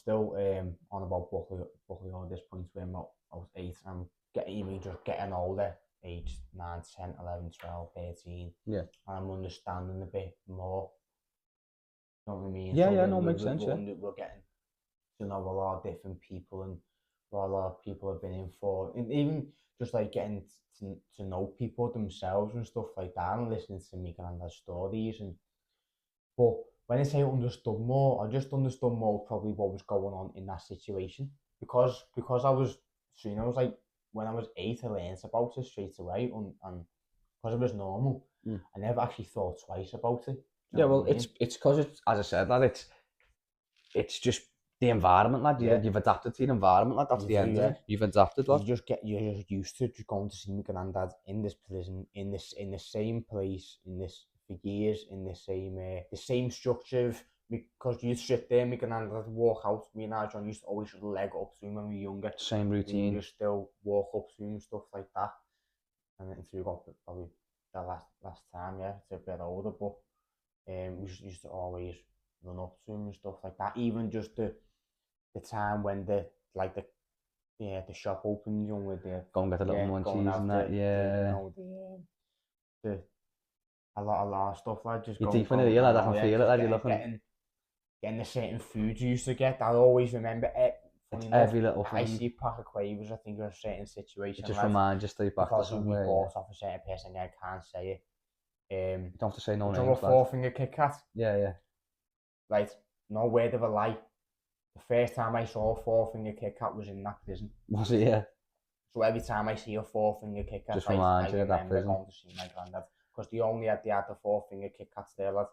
still on about Buckley at this point where I was 8 and I'm even just getting older, age 9, 10, 11, 12, 13. Yeah. And I'm understanding a bit more. You know what I mean? Yeah, So yeah, no, makes sense, yeah. we're getting to know a lot of different people and what a lot of people have been in for. And even just like getting to know people themselves and stuff like that and listening to me and their stories. But when I say understood more, I just understood more probably what was going on in that situation. Because I was, so, you know, it was like when I was 8, I learned about it straight away and because it was normal. I never actually thought twice about it. Yeah, well, it's because it's, as I said, lad, it's just the environment, lad. You've adapted to your environment, lad. That's the end of it. You've adapted, lad. You're just used to just going to see my granddad in this prison, in the same place, in this for years, in the same structure. Because you sit there, my granddad would walk out. Me and John used to always just leg up to him when we were younger. Same routine. And you just still walk up to him and stuff like that. And until you got probably the last time, yeah, it's a bit older, but we just used to always run up to him and stuff like that. Even just the time when the shop opens, you know, with the go and get a little munchies and that, yeah. A lot of stuff like just you're deep in it, lad. I can feel it, lad. You're looking getting the certain foods you used to get. I always remember it. Every little thing. I see a pack of quavers, I think, in a certain situation. It just reminds you to stay back to somewhere. Because we bought off a certain person, I can't say it. You don't have to say no names. Do you have a 4-finger Kit Kat? Yeah, yeah. Right, no word of a lie. The first time I saw a 4-finger Kit Kat was in that prison. Was it? Yeah. So every time I see a 4-finger Kit Kat, just reminds you of that prison. Going to see my granddad because they had the 4-finger Kit Kats there, lad.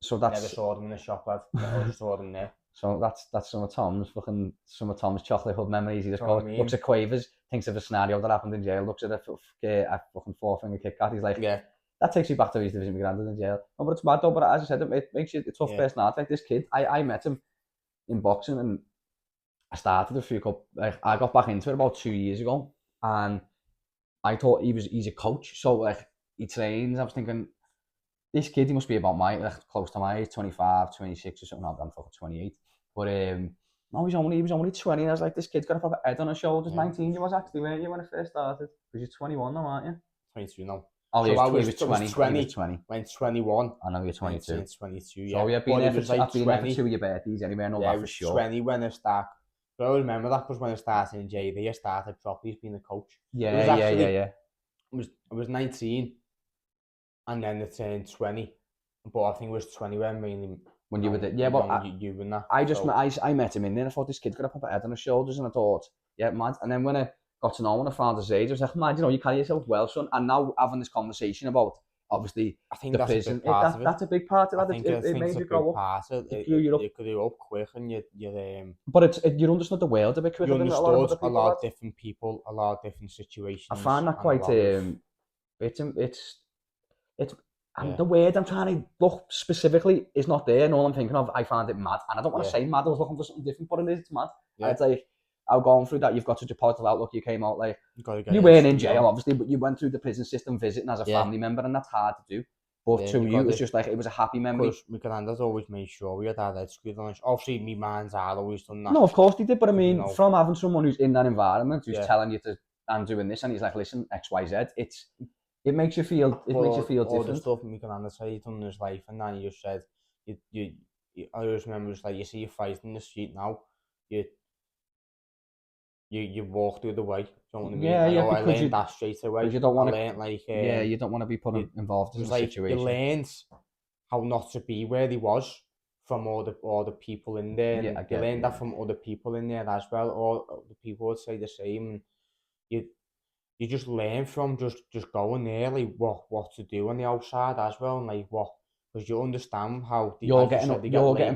So that's. Never saw them in the shop, lad. I just saw them there. So that's some of Tom's chocolate hub memories. He just looks at quavers, thinks of a scenario that happened in jail, looks at a fucking 4-finger Kit Kat. He's like, yeah. That takes you back to his division with granddad in jail. No, but it's mad though. But as I said, it makes you a tough personality. Like this kid, I met him in boxing and I started I got back into it about 2 years ago, and I thought he's a coach. So like he trains. I was thinking, this kid, he must be about close to my age, 25, 26 or something. I'm fucking 28. But no, he was only 20. I was like, this kid's got a proper head on his shoulders. 19 you was actually, weren't you, when I first started? Because you're 21 now, aren't you? 22 now. Oh, so he was 20. When 21. I know you're 22. 19, 22, yeah. So I've been there for 2 of your birthdays anyway, I know that for sure. 20 when I started. But I always remember that because when I started in JD, I started properly as being a coach. Yeah. I was 19 and then it turned 20. But I think it was 20 when you were there. Yeah, but you were that. I met him in there and I thought this kid's got a proper head on his shoulders and I thought, yeah, mad. And then when I got to know when I found his age, I was like, man, you carry yourself well, son. And now having this conversation about, obviously, I think that's prison, a big part of it. That's a big part of it. It made you grow up. It grew you up quick and you But you understood the world a bit quicker than a lot of other people. A lot of different people, a lot of different situations. I find that quite, and the word I'm trying to look specifically is not there, and all I'm thinking of, I find it mad. And I don't want to say mad, I was looking for something different, but it's mad. Yeah. It's like, I've gone through that, you've got such a positive outlook, you came out like, you weren't in jail, obviously, but you went through the prison system visiting as a family member, and that's hard to do. But to you, it's just like, it was a happy memory. Because my granddad's always made sure we had our heads screwed on. Obviously, my man's had always done that. No, of course he did, but I mean, from having someone who's in that environment, who's telling you to, I'm doing this, and he's like, listen, X, Y, Z, it makes you feel different. All the stuff my granddad said he'd done in his life, and then he just said, I always remember, it's like, you see you fighting in the street now, you walk through the way. You know what I mean? I learned that straight away. You don't want to, you don't want to be involved in the situation. You learned how not to be where he was from all the people in there. And you learned that from other people in there as well. All the people would say the same. And you just learn from just going there, like what to do on the outside as well, and like what, because you understand how you're getting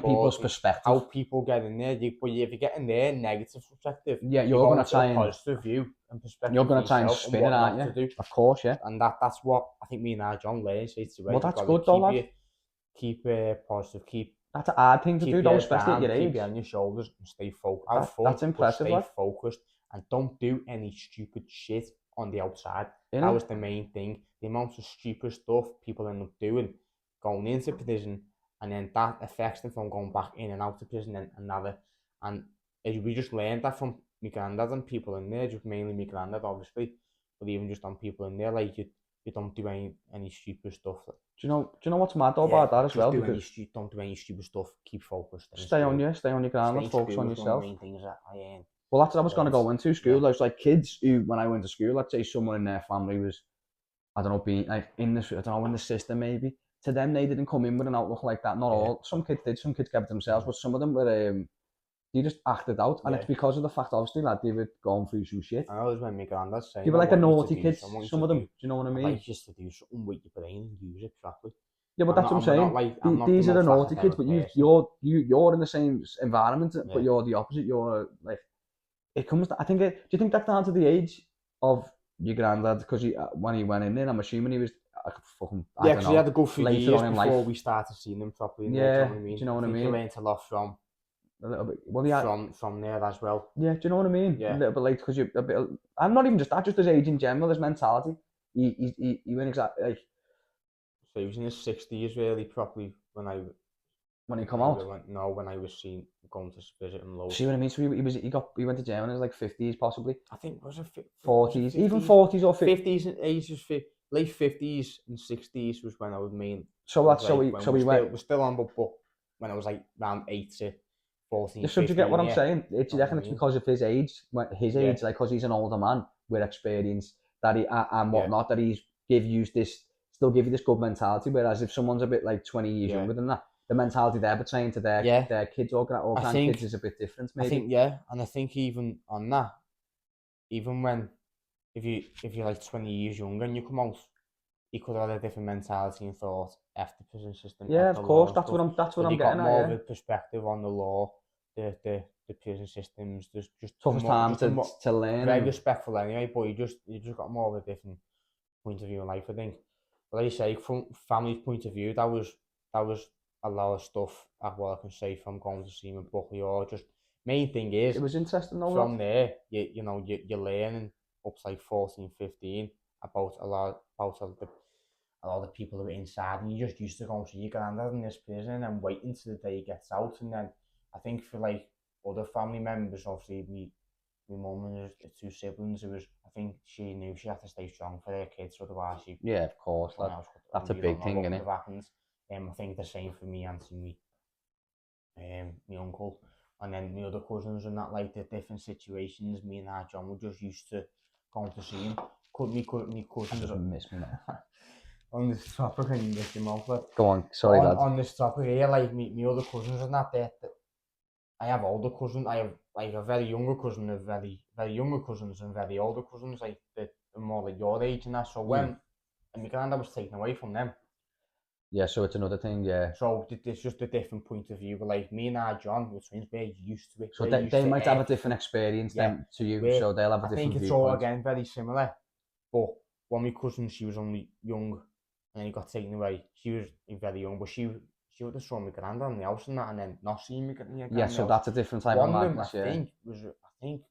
people's perspective, how people get in there. But if you get in there negative perspective, you're going to try and positive view and perspective. You're going to try and spin it, aren't you? Of course, yeah. And that's what I think me and our John learned straight away. Well, that's good though, lad. Keep positive. That's a hard thing to do, though, especially at your age. Keep it on your shoulders and stay focused. That's impressive. Stay focused and don't do any stupid shit on the outside. That was the main thing. The amount of stupid stuff people end up doing, going into prison, and then that affects them from going back in and out of prison and have And we just learned that from my granddad and people in there, just mainly my granddad, obviously, but even just on people in there, like you don't do any stupid stuff. Do you know what's mad though about that as well? Because don't do any stupid stuff. Keep focused. Stay on your ground, focus on yourself. One of the main things that I Well, that's what I was going to go into school. There's like kids who, when I went to school, let's say someone in their family was, I don't know, being like in the system maybe. To them, they didn't come in with an outlook like that. Not all. Some kids did. Some kids kept it themselves, but some of them were. They just acted out, and it's because of the fact, obviously, that they were going through some shit. I know it was when my granddad saying. They were like the naughty kids. Some of them. Do you know what I mean? Like just to do something with your brain and use it properly. Yeah, but that's what I'm saying. These are the naughty kids, but you're in the same environment, but you're the opposite. You're like, it comes. Do you think that's down to the age of your granddad? Because when he went in there, I'm assuming he was fucking. Yeah, because he had to go through years before we started seeing them properly. Yeah, do you know what I mean? He learned a lot from. A little bit. Well, yeah. From there as well. Yeah, do you know what I mean? Yeah. A little bit late because you're a bit. I'm not even just that. Just his age in general, his mentality. He went exactly like. So he was in his 60s really properly when he come out. When I was going to visit him loads. See what I mean? So he went to jail in his like 50s possibly. I think was it 40s, even 40s or 50s and ages late 50s and 60s was when I would mean. So that's he went. Was still on, but when I was like around 8 to 14. So do you get what I'm saying? It's definitely because of his age, like because he's an older man with experience that he and whatnot that he's still give you this good mentality. Whereas if someone's a bit like 20 years younger than that, the mentality they're portraying to their kids or grandkids is a bit different. Maybe. I think and I think even on that, even when if you're like 20 years younger and you come out, you could have had a different mentality and thought after the prison system. Yeah, of course. That's what I'm getting at. More of a perspective on the law, the prison systems. There's just toughest time to learn. Very respectful anyway, but you just got more of a different point of view in life, I think. But like you say, from family's point of view, that was a lot of stuff at what I can say from going to see him in Buckley or just main thing is it was interesting though. From there, you're learning up to like 14, 15 about a lot of the people who are inside, and you just used to go and see your granddad in this prison and waiting till the day he gets out. And then I think for like other family members, obviously my mum and her two siblings, I think she knew she had to stay strong for her kids, otherwise she. Yeah, of course. That's a big thing, isn't it? I think the same for me and my uncle, and then my other cousins and that, like the different situations. Me and our John were just used to going to see him. My cousins just miss me now. On this topic, and you miss him off. Go on, sorry, lad. On this topic here, like my other cousins and that, I have older cousins. I have like a very younger cousin, a very very younger cousins, and very older cousins, like they're more like your age and that. So when my granddad was taken away from them. Yeah, so it's another thing, yeah. So it's just a different point of view. But like me and our John, we're twins, we're used to it. So they might have a different experience than to you, so they'll have a different viewpoint. I think it's all again very similar. But one of my cousins, she was only young, and then he got taken away. She was very young, but she would have saw my granddad in the house and that, and then not seen me granddad. Yeah, so that's a different type of madness. I think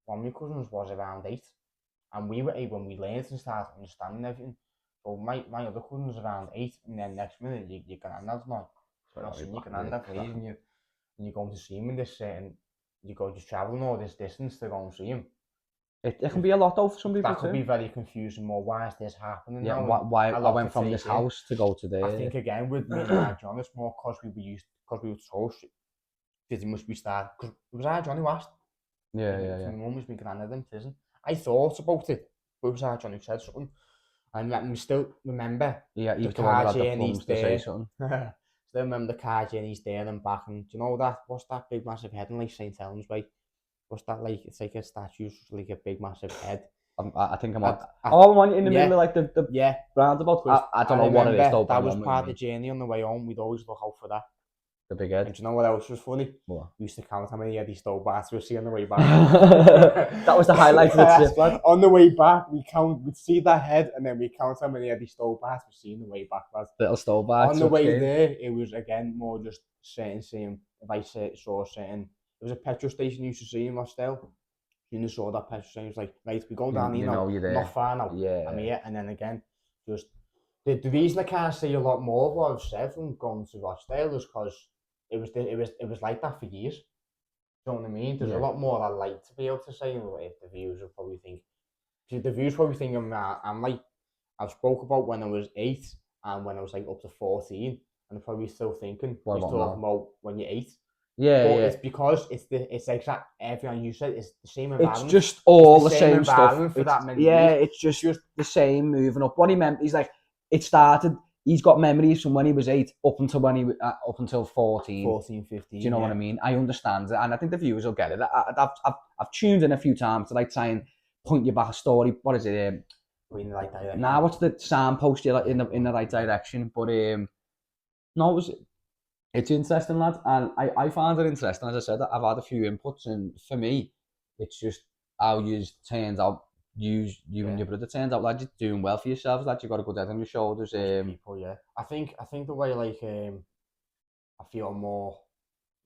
one of my cousins was around 8, and we were able, when we learned and started understanding everything. So my other cousin's around 8, and then next minute your granddad's not. So not seeing your granddad for ages, and you're going to see him in this certain, you go just travelling all this distance to go and see him. It can be a lot though for some people. That could be very confusing. Well, why is this happening? Yeah, why I went from this house to go to there. I think again with me and our John, it's more because we were told pretty much we started, because it was our John who asked. Yeah. My mum was my granddad in prison. I thought about it, but it was our John who said something. And let me still remember the car journeys there. Still remember the car journeys there and back. And do you know that? What's that big massive head in like St. Helens Way? What's that like? It's like a statue, like a big massive head. I think I'm on. I'm on in the middle of like the roundabout. I don't know what it is though. That was part of the journey on the way home. We'd always look out for that. The big head. And do you know what else was funny? What? We used to count how many Eddie stole bats we see on the way back. That was the highlight of the trip, lad. On the way back, we'd see that head, and then we count how many Eddie stole bats we see on the way back, lad. Little stole bats. On the way there, it was again more just seeing. If I saw certain, there was a petrol station you used to see in Rochdale. You saw that petrol station, it was like, right, we go down here now, not far now. Yeah. I'm here, and then again, just the reason I can't say a lot more of what I've said from going to Rochdale is because it was like that for years. you know what I mean? There's a lot more I'd like to be able to say, if the viewers will probably think, the viewers probably think I'm like, I've spoke about when I was 8 and when I was like up to 14, and they're probably still thinking, he's talking about when you're 8. Yeah, but it's because it's exact everything you said. It's the same environment. It's just all the same environment stuff. For that many years. It's just the same moving up. What he meant, he's like, it started. He's got memories from when he was 8 up until 14, 15. Do you know what I mean? I understand it, and I think the viewers will get it. I've tuned in a few times to like try and point you back a story. What is it? In the right direction. What's the signpost you in the right direction? But no, it's interesting, lad, and I find it interesting. As I said, I've had a few inputs, and for me, it's just how you turned out. You and your brother turned out, lad. You're doing well for yourselves, lad. You've got a good head on your shoulders. People, yeah. I think the way like I feel more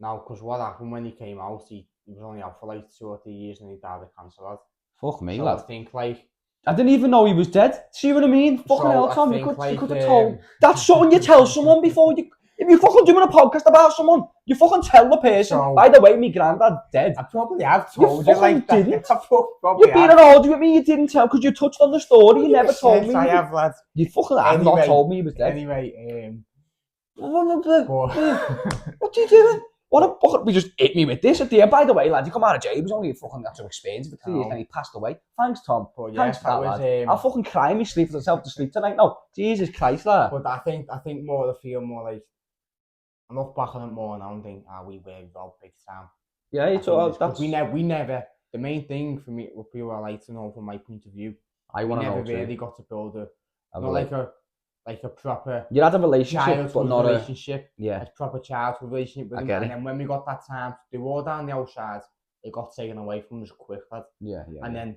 now, because what happened when he came out, he was only out for like 2 or 3 years and he died of cancer, lad. Fuck me, so lad. I think like I didn't even know he was dead. See what I mean? Fucking hell, Tom. You could have told. That's something you tell someone before you. If you're fucking doing a podcast about someone, you fucking tell the person. By the way, my granddad dead. I probably have told you like that. Didn't. You're being an audio with me. You didn't tell because you touched on the story. You never told me. I have, lad. You fucking have not told me he was dead. Anyway, what are you doing? We just hit me with this at the end. By the way, lad, you come out of jail. He was only fucking got to experience for 3 years and he passed away. Thanks, Tom. Thanks for that, lad. I'll fucking cry myself to sleep tonight. No, Jesus Christ, lad. But I think more. I feel more like I look back on it more now and think, we were involved big time. Yeah, it's all that's. We never. The main thing for me, what people like to know from my point of view, I want to know. We never really got to build like a proper. You had a relationship, but not relationship. Yeah. A proper childhood relationship with him. And then when we got that time to do all down the outside, it got taken away from us quick, lad. Yeah. And then.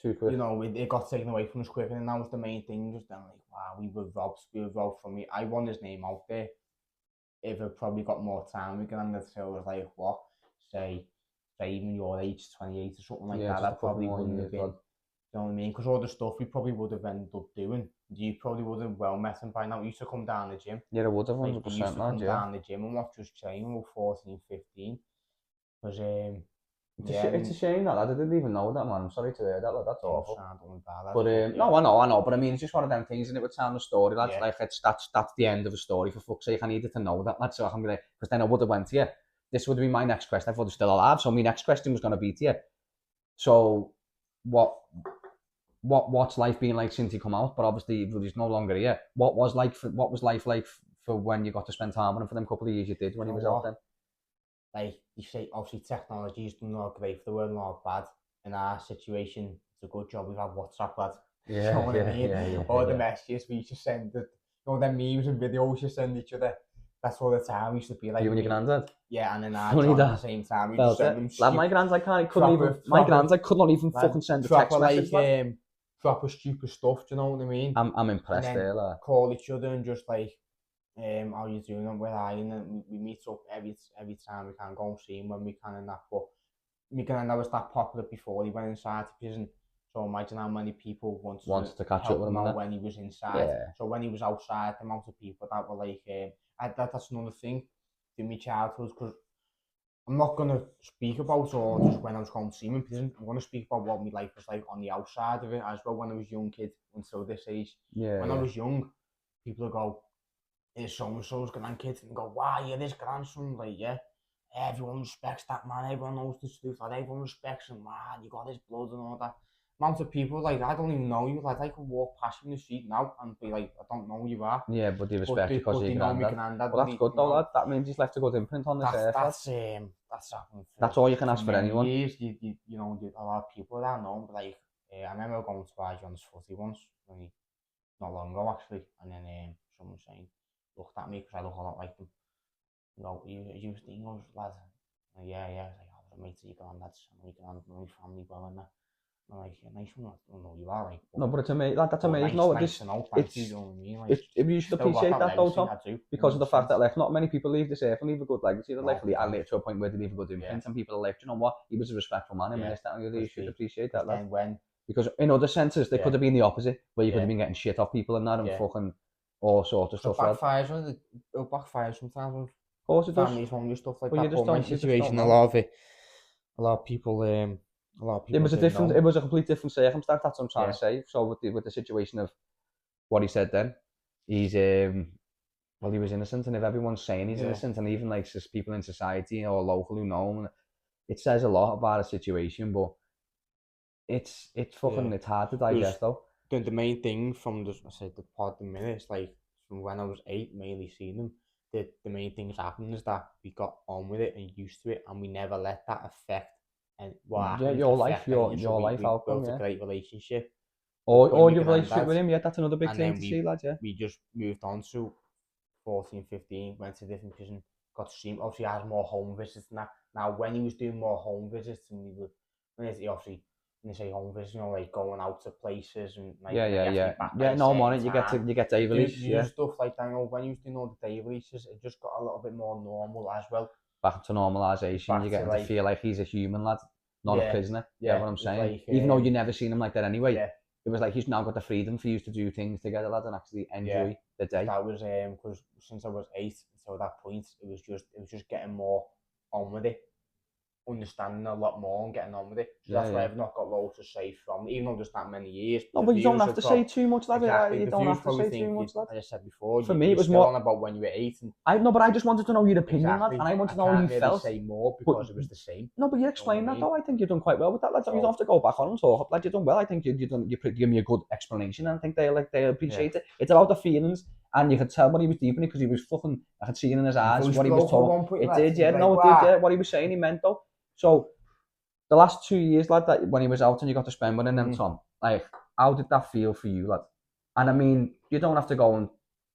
Too quick. You know, it got taken away from us quick, and that was the main thing. Just then, like, wow, we were robbed from me. I want his name out there. If I probably got more time, we can end it was like, what? Say even your age, 28 or something like that. That probably wouldn't have been. You know what I mean? Because all the stuff we probably would have ended up doing, you probably would have well met him by now. You used to come down the gym. Yeah, I would have 100%. Like, you used to come down the gym and watch us train when we were 14, 15. Because it's a shame that lad. I didn't even know that, man. I'm sorry to hear that, lad. That's awful. But no, I know. But I mean, it's just one of them things, and it would tell the story, lads. Like that's the end of the story. For fuck's sake, I needed to know that, lad. So I can be like, because then I would have went to you. This would have been my next question. I thought he was still alive, so my next question was going to be to you. So, what's life been like since he come out? But obviously, he's no longer here. What was life like for when you got to spend time with him for them couple of years you did when he was out then? Like you say, obviously technology is not great for the world, not bad. In our situation, it's a good job we've had WhatsApp, lad. Yeah, you know what I mean? Yeah. All the messages we used to send, them memes and videos you send each other. That's all the time we used to be like. You and your granddad? Yeah, and then at the same time we just send them. Lad, my granddad could not even fucking send a text message. Like proper stupid stuff. Do you know what I mean? I'm impressed there, lad. Call each other and just like. How you doing? And where are you? And then we meet up every time we can go and see him when we can and that. But my granddad was that popular before he went inside the prison. So imagine how many people wanted to catch up with him when he was inside. Yeah. So when he was outside, the amount of people that were like, that's another thing in my childhood. Because I'm not gonna speak about or just when I was going to see him in prison. I'm gonna speak about what my life was like on the outside of it as well when I was a young kid until this age. Yeah. When I was young, people would go, "Is so-and-so's grandkid," and go, "Wow, yeah, this grandson," like, yeah, everyone respects that man, everyone knows the truth, like, everyone respects him, man, you got his blood and all that. Amount of people, like, I don't even know you, like, I could walk past you in the street now and be like, I don't know who you are. Yeah, but they respect you because you're granddad. Well, that's good though, lad. That means he's left a good imprint on this earth. That's happened. That's all you can ask for anyone. Years, you know, a lot of people that know, but like, I remember going to John's footy once, not long ago actually, and then someone saying, looked at me because I look a lot like them. You was the English lad? Yeah. I was like, I was a mate to your granddad's, my family well and that. I'm like, yeah, nice one. I don't know you are like. No, but it's amazing. That's amazing. No, it's you know what I mean? Like, you should appreciate that though, Tom, because of the fact that like not many people leave this earth and leave a good legacy. They're like, I live to a point where they leave a good imprint, and people are like, you know what? He was a respectful man. You should appreciate that, lad. Because in other senses, they could have been the opposite, where you could have been getting shit off people and that, and fucking all sorts of stuff. It backfires sometimes. course it does. families won't do stuff like But you that. just But my don't, you just don't situation, a know. lot of people It was it was a completely different circumstance. That's what I'm trying to say. So with the situation of what he said then, he's well, he was innocent, and if everyone's saying he's innocent, and even like just people in society or local who know him, it says a lot about a situation. But it's fucking it's hard to digest though. The main thing from the pod the minute, it's like from when I was 8, mainly seeing them. The main things happened is that we got on with it and used to it, and we never let that affect and what happened. Your life outcome. We built a great relationship. Or your relationship with him, that's another big thing to see, lads. We just moved on to 14, 15, went to different prison, got to see him. Obviously, has more home visits than that. Now, when he was doing more home visits, and when you say home visits, like going out to places and like no money, you get day release, stuff like that. When he was doing all the day releases, it just got a little bit more normal as well. Back to normalisation, you get to feel like he's a human lad, not a prisoner. Yeah, what I'm saying. Like, even though you never seen him like that anyway, it was like he's now got the freedom for you to do things together, lad, and actually enjoy the day. That was because since I was 8 until that point, it was just getting more on with it, understanding a lot more and getting on with it. So that's why I've not got loads to say from, even though there's that many years. No, but you don't have to say too much, lad. Exactly. You don't have to say too much, lad. As I said before, for me, it was more on about when you were 8. But I just wanted to know your opinion, lad, and I wanted to know how you felt. Say more because it was the same. No, but you explained that though. I think you've done quite well with that, lad. You don't have to go back on and talk, lad. You've done well. I think you give me a good explanation, and I think they appreciate it. It's about the feelings, and you could tell when he was deep in it because he was fucking. I could see it in his eyes what he was talking. It did, yeah. No, it did, yeah. What he was saying, he meant though. So. The last 2 years, lad, that when he was out and you got to spend with him, then Tom, like, how did that feel for you, lad? And I mean, you don't have to go and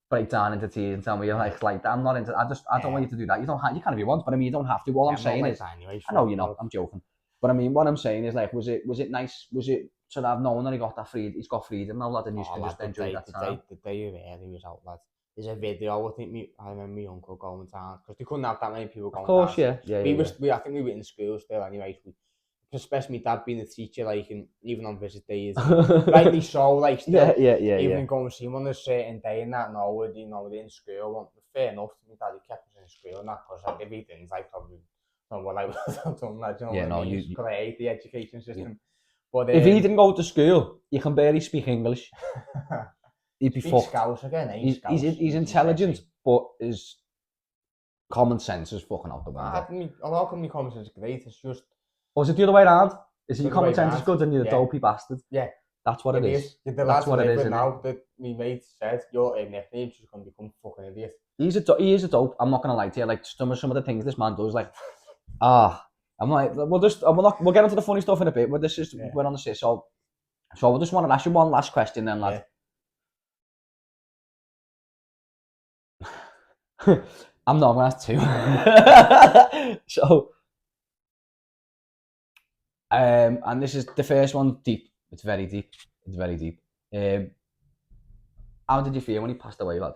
break down into tears and tell me you're like that. I'm not into. I don't want you to do that. You don't have. You can if you want, but I mean, you don't have to. All I'm saying is, I know you're not. I'm joking, but I mean, what I'm saying is, like, was it nice? Was it sort of knowing that he got that freedom? He's got freedom now, lad, and you just enjoy that time. The day he was out, lad. There's a video. I remember my uncle going down because they couldn't have that many people going. Of course, down. I think we were in school still, anyway. Especially my dad being a teacher, like, and even on visit days, rightly so, like, still, even going to see him on a certain day and that, we're in school, well, fair enough, my dad, he kept us in school and that, because, like, if he didn't, I probably don't know what I would have done that, you know what I mean? Because I hate the education system. But if he didn't go to school, you can barely speak English, he'd be fucked. Scouse again, he's intelligent, but his common sense is fucking out the window. A lot of my common sense is great, it's just, or is it the other way around? Is it your common sense is good and you're a dopey bastard? Yeah. That's what it is. That's what it is now. That my mate said, your nickname's just going to become fucking idiot. He is a dope. I'm not going to lie to you. Like, some of the things this man does, like, I'm like, we'll get into the funny stuff in a bit, but this is, we're on the shit. So I just want to ask you one last question then, lad. I'm not going to ask two. So, and this is the first one, deep. It's very deep. How did you feel when he passed away, lad?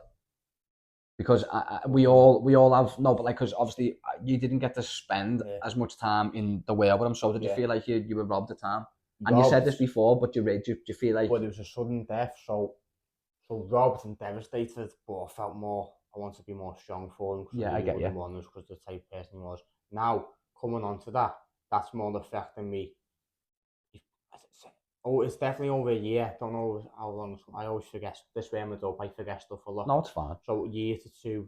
Because we all have but like, because obviously you didn't get to spend as much time in the world with him. So did you feel like you were robbed of time? And you said this before, but you feel like. But it was a sudden death, so robbed and devastated. But I felt more. I wanted to be more strong for him. I get you. Because the type of person he was. Now coming on to that. That's more affecting me. It's definitely over a year. I don't know how long. I always forget. This way I'm a dope. I forget stuff a lot. No, it's fine. So a year to two.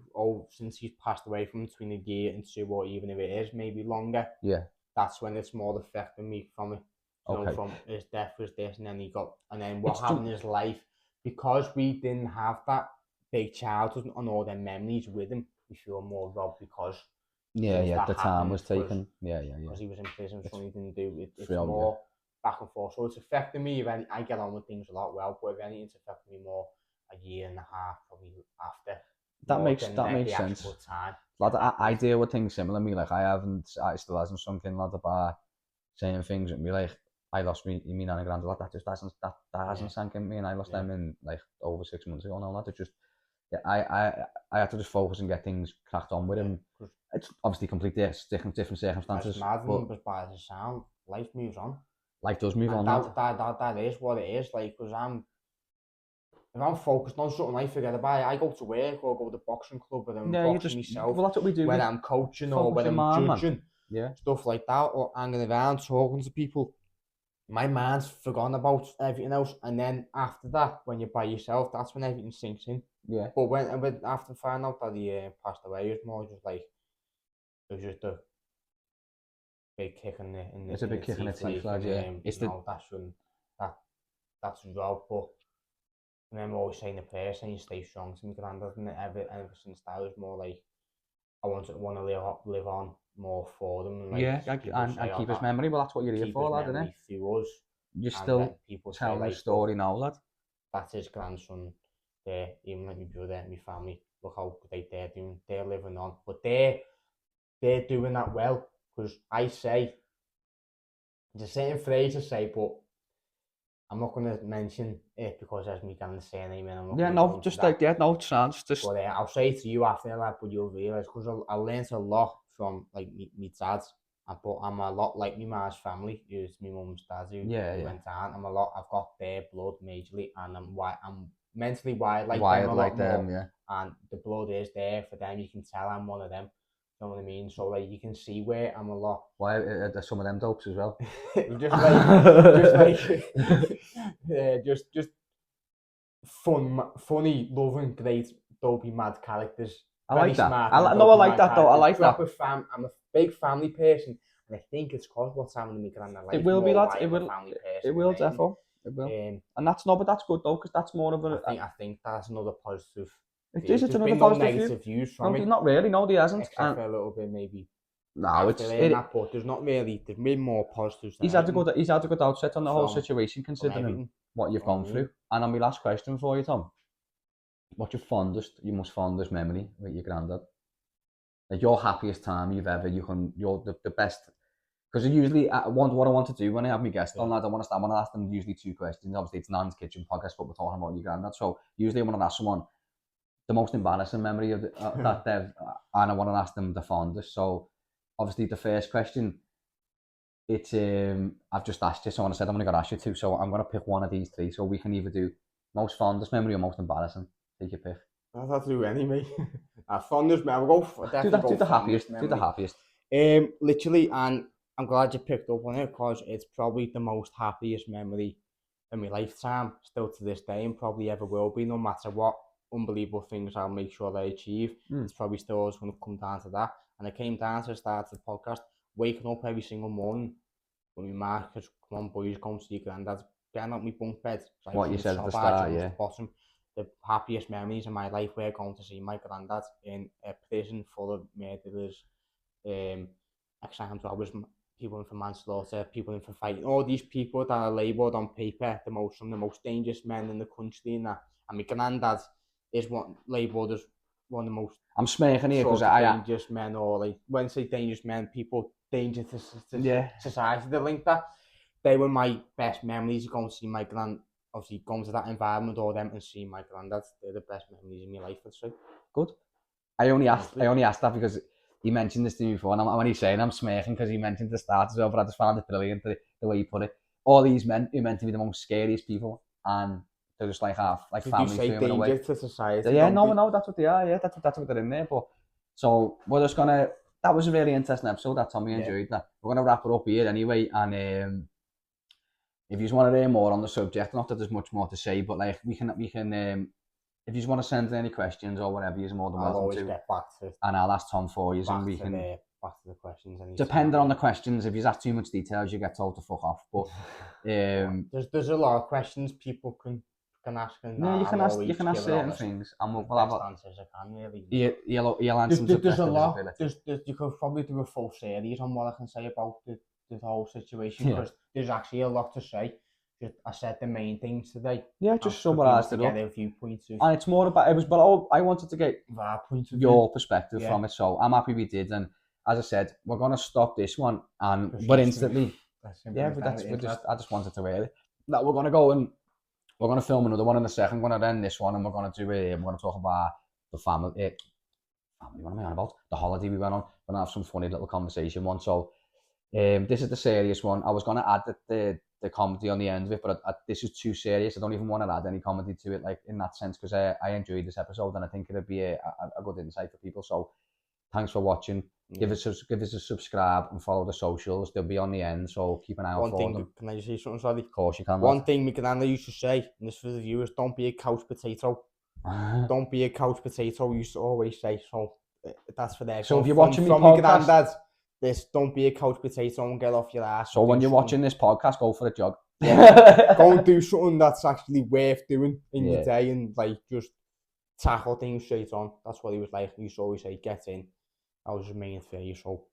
Since he's passed away from between a year and 2, or even if it is maybe longer. Yeah. That's when it's more affecting me from it. Okay. From his death was this, and then what happened in his life, because we didn't have that big childhood and all their memories with him. We feel more robbed because. The time was taken. Because he was in prison, so he didn't do it. It's more back and forth. So it's affecting me. I get on with things a lot well, but if anything, it's affecting me more a year and a half probably after. That makes sense. Lad, I deal with things similar. Me, like, I still hasn't sunk in, lad, about saying things and be like, I lost me nan and grand, lad. That hasn't sunk in me, and I lost them in like over 6 months ago now, lad. It just. I had to just focus and get things cracked on with him. It's obviously completely different circumstances. It's mad, but as bad as it sounds, life moves on. Life does move on. That is what it is. Like, because if I'm focused on something, I forget about it. I go to work or go to the boxing club and I'm boxing myself. Well, that's what we do. When I'm coaching or when I'm judging, stuff like that, or hanging around talking to people. My mind's forgotten about everything else, and then after that, when you're by yourself, that's when everything sinks in. Yeah. But when after finding out that he passed away, it was more just like it was just a big kick in the it's a big kick in the teeth, lad. Yeah, it's that's well. But I remember always saying the prayer, saying stay strong to me, granddad, and ever since that, it was more like I want to live on more for them. And, like, and keep his memory. Well, that's what you're here for, lad, isn't it? Through us. You're still telling the story now, lad. That's his grandson there, even like my brother, my family. Look how great they're doing. They're living on. But they're doing that well. Because I say, it's the same phrase I say, but I'm not going to mention it because there's me getting the surname in. It sounds just. But I'll say it to you after that, but you'll realise, because I learned a lot from like me dad. But I'm a lot like my ma's family, who's my mum's dad, who went down. I've got their blood majorly, and I'm mentally wired like them, yeah. And the blood is there for them. You can tell I'm one of them. You know what I mean? So like you can see where I'm a lot. Why are some of them dopes as well? just funny, loving, great, dopey, mad characters. I like that. I like that though. I like that. I'm a big family person, and I think it's cause what's happening to me granddad. It will be, lad. It will. It will, therefore. It will. And that's good though, because that's more of a. I think that's another positive. It's another positive negative views from it. Not really. No, there hasn't. Except for a little bit, maybe. No, but there's not really. There's been more positives. He's had a good outset on the whole situation, considering what you've gone through. And on my last question for you, Tom, what's your most fondest memory with your granddad? Like your happiest time you're the best. Because usually, what I want to do when I have my guests on, I want to ask them usually two questions. Obviously, it's Nan's Kitchen podcast, but we're talking about your granddad. So usually, I want to ask someone the most embarrassing memory of that they've, and I want to ask them the fondest. So obviously, the first question, it's I've just asked you, so I said I'm going to ask you two. So I'm going to pick one of these three. So we can either do most fondest memory or most embarrassing. Take your pick. I'll have to do any, mate. Fondest memory. Do the happiest. Do the happiest. Literally, and I'm glad you picked up on it because it's probably the most happiest memory in my lifetime, still to this day, and probably ever will be, no matter what unbelievable things I'll make sure they achieve. It's probably still always going to come down to that. And it came down to the start of the podcast, waking up every single morning with my ma, because come on, boys, come see your granddad, getting out my bunk bed. Like what you said at the start, yeah. Bottom. The happiest memories of my life were going to see my granddad in a prison full of murderers, ex-armed robbers, people in for manslaughter, people in for fighting, all these people that are labelled on paper some of the most dangerous men in the country, and that. And my granddad is labelled as one of the most. I'm smirking here because dangerous men, or like when I say dangerous men, people danger to society. They link that. They were my best memories. Going to see my obviously going to that environment or them and seeing my granddad. They're the best memories in my life, I'd say. Good. I only asked that because he mentioned this to me before, and when he's saying I'm smirking because he mentioned at the start as well, but I just found it brilliant the way he put it. All these men who meant to be the most scariest people, and they're just like family to him in a way. To society. Yeah, no, that's what they are. Yeah, that's what they're in there. But so we're just gonna. That was a really interesting episode. That Tommy enjoyed that. We're gonna wrap it up here anyway, and if you just want to hear more on the subject, not that there's much more to say, but like we can if you just want to send in any questions or whatever, you're more than welcome to. I'll always get back to it. And I'll ask Tom for you, and we can back to the questions. Depending on the questions, if you ask too much details, you get told to fuck off. But there's a lot of questions people can ask. And no, you can ask certain things, and we'll have answers. I can really. You'll answer. There's a lot. You could probably do a full series on what I can say about the whole situation, because there's actually a lot to say. I said the main things today. Yeah, just summarised it up. Get a viewpoint too. And it's more about but I wanted to get your perspective from it. So I'm happy we did. And as I said, we're gonna stop this one, and we're instantly. I just wanted to hear it. That we're gonna go and we're gonna film another one in a second. We're gonna end this one, and we're gonna do we're gonna talk about the family. What am I on about? The holiday we went on. We're gonna have some funny little conversation one. So. This is the serious one. I was going to add that the comedy on the end of it, but this is too serious. I don't even want to add any comedy to it, like in that sense, because I enjoyed this episode and I think it'd be a good insight for people. So thanks for watching. Give us a subscribe and follow the socials. They'll be on the end, so keep an eye out for them. Can I just say something, sorry? Of course you can. One thing me and used to say, and this for the viewers, don't be a couch potato. Don't be a couch potato, we used to always say. So that's for there. So if you're watching me podcast, don't be a couch potato and get off your ass. So when you're watching this podcast, go for a jog. Yeah, go and do something that's actually worth doing in your day, and like just tackle things straight on. That's what he was like. He used to always say, get in. That was his main thing. So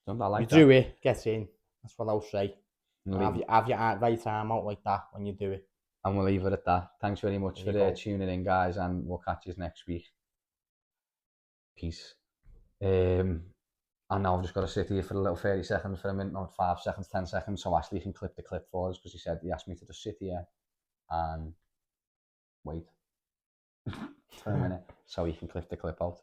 you do it, get in. That's what I'll say. Have your right arm out like that when you do it. And we'll leave it at that. Thanks very much for tuning in, guys, and we'll catch you next week. Peace. And now I've just got to sit here for a little 30 seconds, for a minute, not 5 seconds, 10 seconds, so Ashley can clip the clip for us, because he asked me to just sit here and wait for a minute so he can clip the clip out.